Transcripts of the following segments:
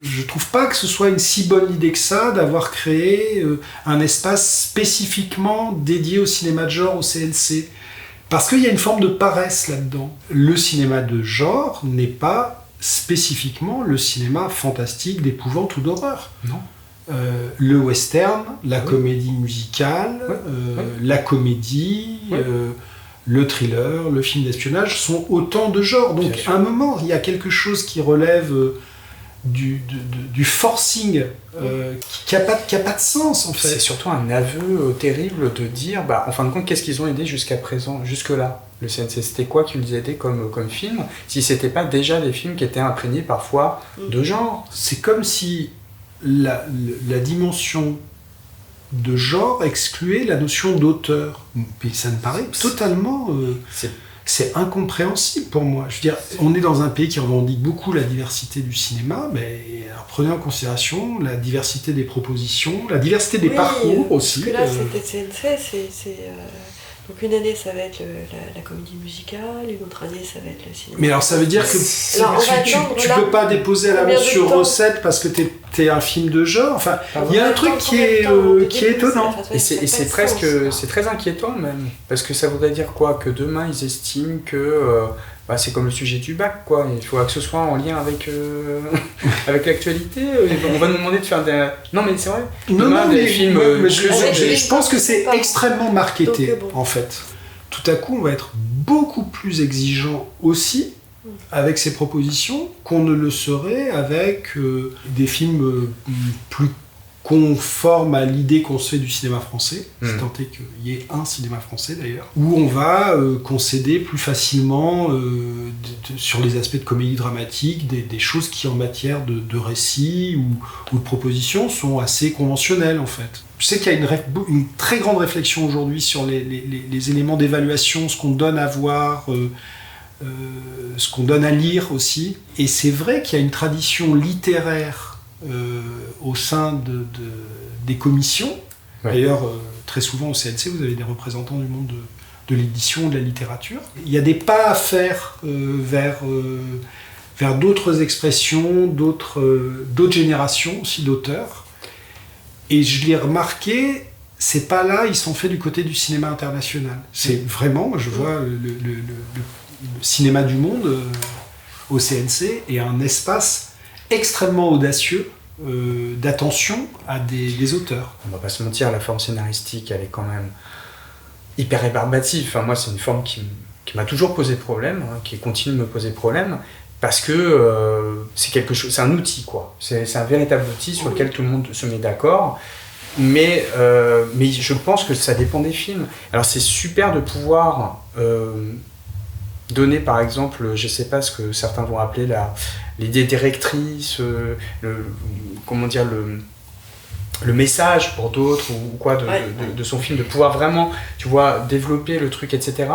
Je trouve pas que ce soit une si bonne idée que ça d'avoir créé un espace spécifiquement dédié au cinéma de genre au CNC. Parce qu'il y a une forme de paresse là-dedans. Le cinéma de genre n'est pas spécifiquement le cinéma fantastique, d'épouvante ou d'horreur. Non. Le western, la comédie musicale, la comédie, le thriller, le film d'espionnage sont autant de genres. Donc à un moment, il y a quelque chose qui relève du forcing qui n'a pas de sens en fait. C'est surtout un aveu terrible de dire, en fin de compte, qu'est-ce qu'ils ont aidé jusqu'à présent, jusque-là. Le CNC, c'était quoi qui les aidait comme film, si c'était pas déjà des films qui étaient imprégnés parfois de genre. C'est comme si la dimension de genre excluait la notion d'auteur. Mais ça me paraît totalement... c'est incompréhensible pour moi. Je veux dire, on est dans un pays qui revendique beaucoup la diversité du cinéma, mais alors prenez en considération la diversité des propositions, la diversité des parcours aussi. Parce que là, c'était CNC, donc une année ça va être la comédie musicale, une autre année ça va être le cinéma. Mais alors ça veut dire que tu peux pas déposer à la main sur recette parce que t'es un film de genre. Enfin, il y a un truc qui est étonnant. Et c'est très inquiétant même. Parce que ça voudrait dire quoi? Que demain ils estiment que c'est comme le sujet du bac, quoi. Il faut que ce soit en lien avec l'actualité. On va nous demander de faire des... Non mais c'est vrai. Des films... je pense que c'est extrêmement marketé, en fait. Tout à coup, on va être beaucoup plus exigeant aussi avec ces propositions qu'on ne le serait avec des films plus conformes à l'idée qu'on se fait du cinéma français, si tant est qu'il y ait un cinéma français d'ailleurs, où on va concéder plus facilement sur les aspects de comédie dramatique, des choses qui en matière de récit ou de proposition sont assez conventionnelles en fait. Je sais qu'il y a une très grande réflexion aujourd'hui sur les éléments d'évaluation, ce qu'on donne à voir, ce qu'on donne à lire aussi. Et c'est vrai qu'il y a une tradition littéraire au sein des commissions. Ouais. D'ailleurs, très souvent au CNC, vous avez des représentants du monde de l'édition, de la littérature. Il y a des pas à faire vers d'autres expressions, d'autres générations aussi d'auteurs. Et je l'ai remarqué, ces pas-là, ils sont faits du côté du cinéma international. C'est vraiment, je vois le cinéma du monde au CNC et un espace extrêmement audacieux d'attention à des auteurs. On va pas se mentir, la forme scénaristique, elle est quand même hyper rébarbative. Enfin, moi, c'est une forme qui m'a toujours posé problème, qui continue de me poser problème, parce que c'est quelque chose, c'est un outil, quoi. C'est un véritable outil sur lequel tout le monde se met d'accord. Mais je pense que ça dépend des films. Alors, c'est super de pouvoir donner par exemple, je sais pas ce que certains vont appeler l'idée directrice, le message pour d'autres ou quoi de son film, de pouvoir vraiment, tu vois, développer le truc, etc.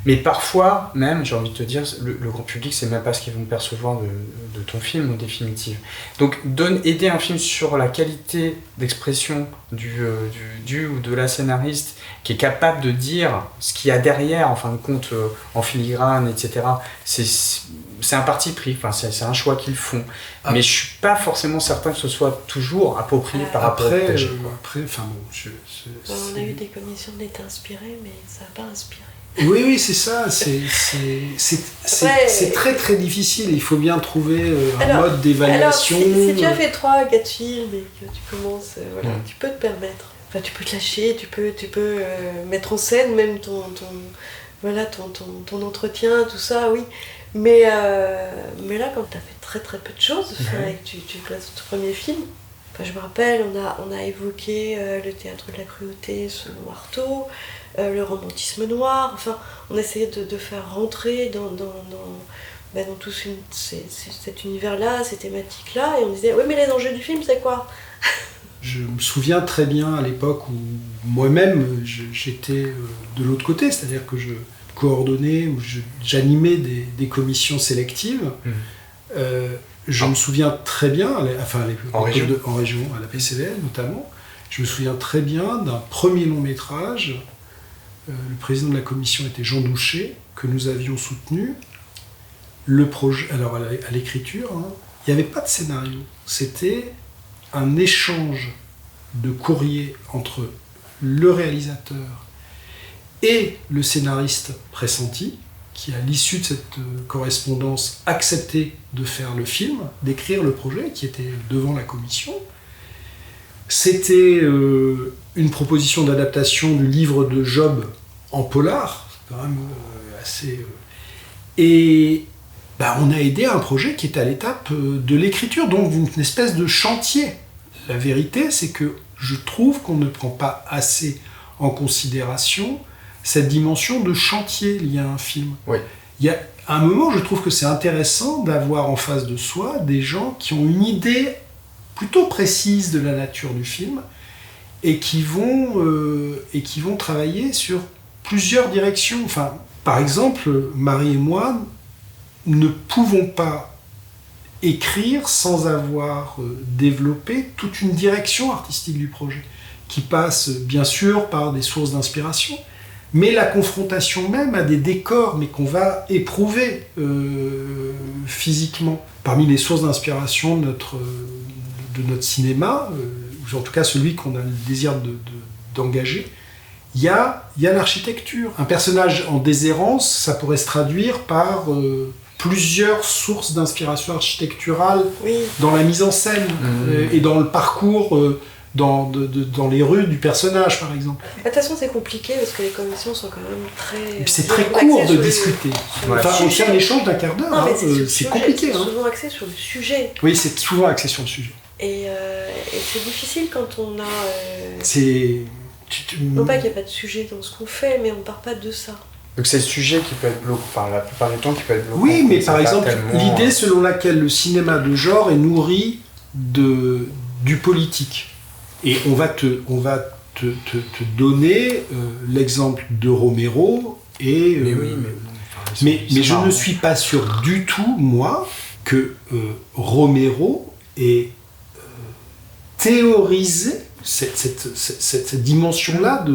Mais parfois, même, j'ai envie de te dire, le grand public, c'est même pas ce qu'ils vont percevoir de ton film, en définitive. Donc, aider un film sur la qualité d'expression du ou de la scénariste, qui est capable de dire ce qu'il y a derrière, en fin de compte, en filigrane, etc. C'est un parti pris, enfin, c'est un choix qu'ils font. Mais je suis pas forcément certain que ce soit toujours approprié par rapport au projet. On a eu des commissions d'être inspirées, mais ça n'a pas inspiré. Oui, c'est ça. C'est très très difficile. Il faut bien trouver un mode d'évaluation. Alors, si tu as fait 3-4 films et que tu commences, tu peux te permettre. Enfin, tu peux te lâcher, tu peux mettre en scène même ton entretien, tout ça, oui. Mais là, quand tu as fait très très peu de choses, et que tu passes ton premier film, je me rappelle, on a évoqué le théâtre de la cruauté selon Artaud, le romantisme noir, enfin, on essayait de faire rentrer dans tout cet univers-là, ces thématiques-là, et on disait, oui, mais les enjeux du film, c'est quoi? Je me souviens très bien à l'époque où moi-même j'étais de l'autre côté, c'est-à-dire que je coordonnais ou j'animais des commissions sélectives. Je me souviens très bien, en région, à la PCVL notamment, je me souviens très bien d'un premier long métrage. Le président de la commission était Jean Douché, que nous avions soutenu. Le projet, alors à l'écriture, il n'y avait pas de scénario. C'était un échange de courrier entre le réalisateur et le scénariste pressenti, qui, à l'issue de cette correspondance, acceptait de faire le film, d'écrire le projet, qui était devant la commission. C'était une proposition d'adaptation du livre de Job en polar, c'est quand même assez... Et on a aidé un projet qui était à l'étape de l'écriture, donc d'une espèce de chantier. La vérité, c'est que je trouve qu'on ne prend pas assez en considération cette dimension de chantier liée à un film. Oui. Il y a un moment, je trouve que c'est intéressant d'avoir en face de soi des gens qui ont une idée plutôt précise de la nature du film et qui vont travailler sur plusieurs directions. Enfin, par exemple, Marie et moi ne pouvons pas écrire sans avoir développé toute une direction artistique du projet, qui passe bien sûr par des sources d'inspiration, mais la confrontation même à des décors, mais qu'on va éprouver physiquement. Parmi les sources d'inspiration de notre cinéma, ou en tout cas celui qu'on a le désir d'engager, il y a l'architecture. Un personnage en déshérence, ça pourrait se traduire par plusieurs sources d'inspiration architecturale dans la mise en scène et dans le parcours, dans les rues du personnage, par exemple. De toute façon, c'est compliqué parce que les commissions sont quand même très... C'est très court de discuter. On tient l'échange d'un quart d'heure, c'est compliqué. C'est souvent axé sur le sujet. Oui, c'est souvent axé sur le sujet. Et c'est difficile quand on a... Non pas qu'il n'y a pas de sujet dans ce qu'on fait, mais on ne part pas de ça. Donc c'est le sujet qui peut être bloquant, enfin la plupart du temps qui peut être bloquant. Oui, mais par exemple, l'idée selon laquelle le cinéma de genre est nourri du politique. Et on va te donner l'exemple de Romero et... mais je ne suis pas sûr du tout, moi, que Romero ait théorisé cette dimension-là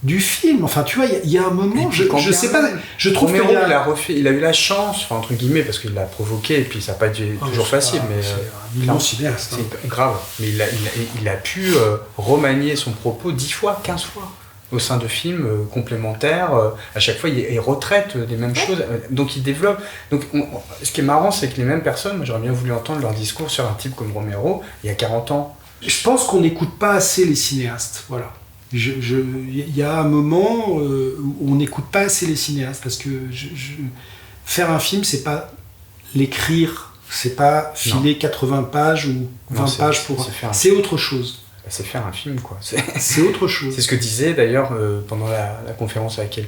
du film. Enfin, tu vois, il y a un moment, je sais pas, je trouve Romero, il a eu la chance, enfin, entre guillemets, parce qu'il l'a provoqué, et puis ça n'a pas été toujours facile, mais c'est un cinéaste. C'est grave. Mais il a pu remanier son propos 10 fois, 15 fois, au sein de films complémentaires. À chaque fois, il retraite des mêmes choses, donc il développe. Donc, ce qui est marrant, c'est que les mêmes personnes, moi, j'aurais bien voulu entendre leur discours sur un type comme Romero, il y a 40 ans. Je pense qu'on n'écoute pas assez les cinéastes, voilà. Il y a un moment où on n'écoute pas assez les cinéastes, parce que faire un film, c'est pas l'écrire, c'est pas filer 80 pages ou 20 pages pour... C'est autre chose. C'est faire un film, quoi. C'est autre chose. C'est ce que disait d'ailleurs pendant la conférence à laquelle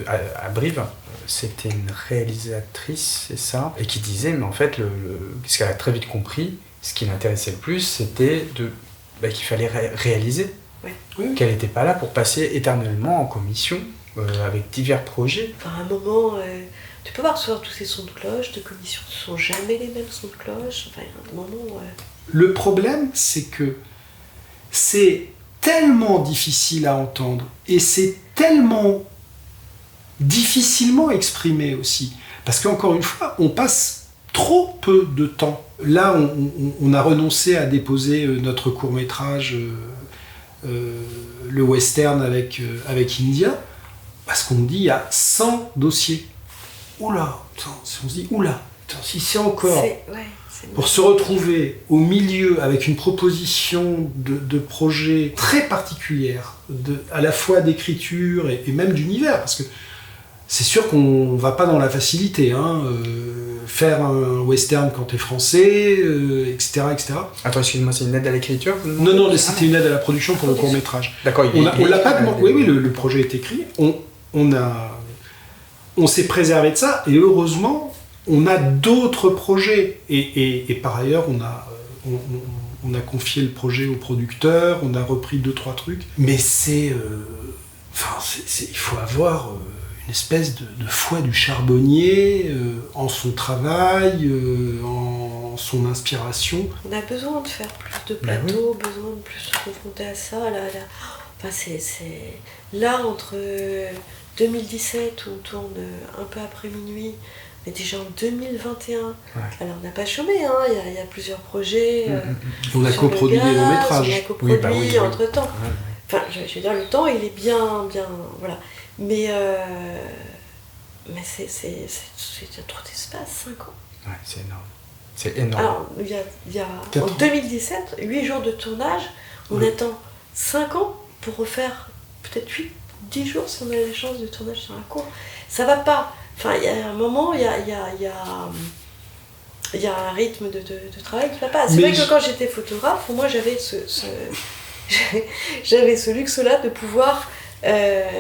à Brive, c'était une réalisatrice, c'est ça, et qui disait, mais en fait, ce qu'elle a très vite compris, ce qui l'intéressait le plus, c'était qu'il fallait réaliser. Oui. Qu'elle n'était pas là pour passer éternellement en commission avec divers projets. Enfin, à un moment, tu peux pas recevoir tous ces sons de cloche de commission, ce ne sont jamais les mêmes sons de cloche. Enfin, il y a un moment... Le problème, c'est que c'est tellement difficile à entendre et c'est tellement difficilement exprimé aussi. Parce qu'encore une fois, on passe trop peu de temps. Là, on a renoncé à déposer notre court-métrage... le western avec India, parce qu'on nous dit il y a 100 dossiers. Oula, on se dit oula, si c'est encore pour se retrouver au milieu avec une proposition de projet très particulière, à la fois d'écriture et même d'univers, parce que c'est sûr qu'on va pas dans la facilité, faire un western quand t'es français, etc., etc. Attends, excuse-moi, c'est une aide à l'écriture? Non, c'était une aide à la production pour le court-métrage. D'accord, on l'a pas demandé. Oui, le projet est écrit. On s'est préservé de ça, et heureusement, on a d'autres projets. Et par ailleurs, on a confié le projet au producteur, on a repris 2-3 trucs. Mais il faut avoir... une espèce de foi du charbonnier en son travail, en son inspiration. On a besoin de faire plus de plateaux, besoin de plus se confronter à ça. Enfin, c'est là, entre 2017, où on tourne un peu après minuit, On est déjà en 2021. Alors on n'a pas chômé, hein. Il y a plusieurs projets. On a coproduit des longs métrages. On a coproduit entre-temps. Enfin, je veux dire, le temps, il est bien, voilà. Mais c'est trop d'espace, 5 ans. Ouais, c'est énorme. C'est énorme. Alors, il y a en 2017, 8 jours de tournage, on attend 5 ans pour refaire peut-être 10 jours si on a la chance de tournage sur un cours. Ça va pas. Enfin, il y a un moment, il y a un rythme de travail qui va pas. C'est vrai que quand j'étais photographe, pour moi, j'avais j'avais ce luxe-là de pouvoir,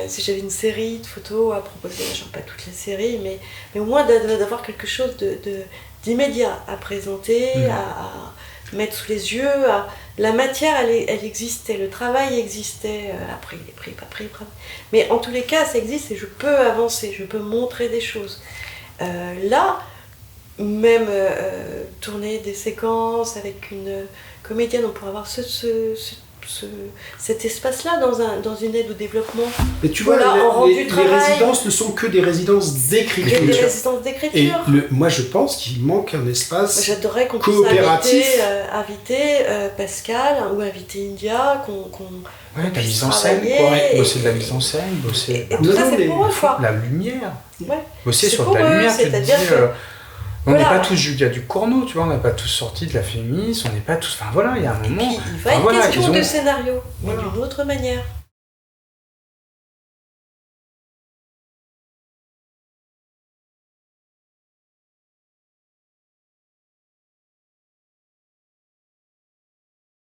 si j'avais une série de photos à proposer, genre pas toutes les séries, mais au moins d'avoir quelque chose d'immédiat à présenter, à mettre sous les yeux. La matière, elle existait, le travail existait, après il est pris, pas pris. Mais en tous les cas, ça existe et je peux avancer, je peux montrer des choses. Là, même tourner des séquences avec une comédienne, on pourrait avoir cet espace-là dans une aide au développement. Mais tu vois, les résidences ne sont que des résidences d'écriture. Des résidences d'écriture. Et moi, je pense qu'il manque un espace j'adorais qu'on puisse inviter Pascal ou inviter India, la mise en scène, bosser de la mise en scène, bosser... Et tout ça, c'est pour eux, quoi. La lumière. Ouais. Bosser sur de la lumière, c'est-à-dire que... On n'est pas tous Julia Ducournau, tu vois, on n'est pas tous sortis de la féminisme, on n'est pas tous... Enfin voilà, il y a un moment... Il va être question de scénario, mais d'une autre manière.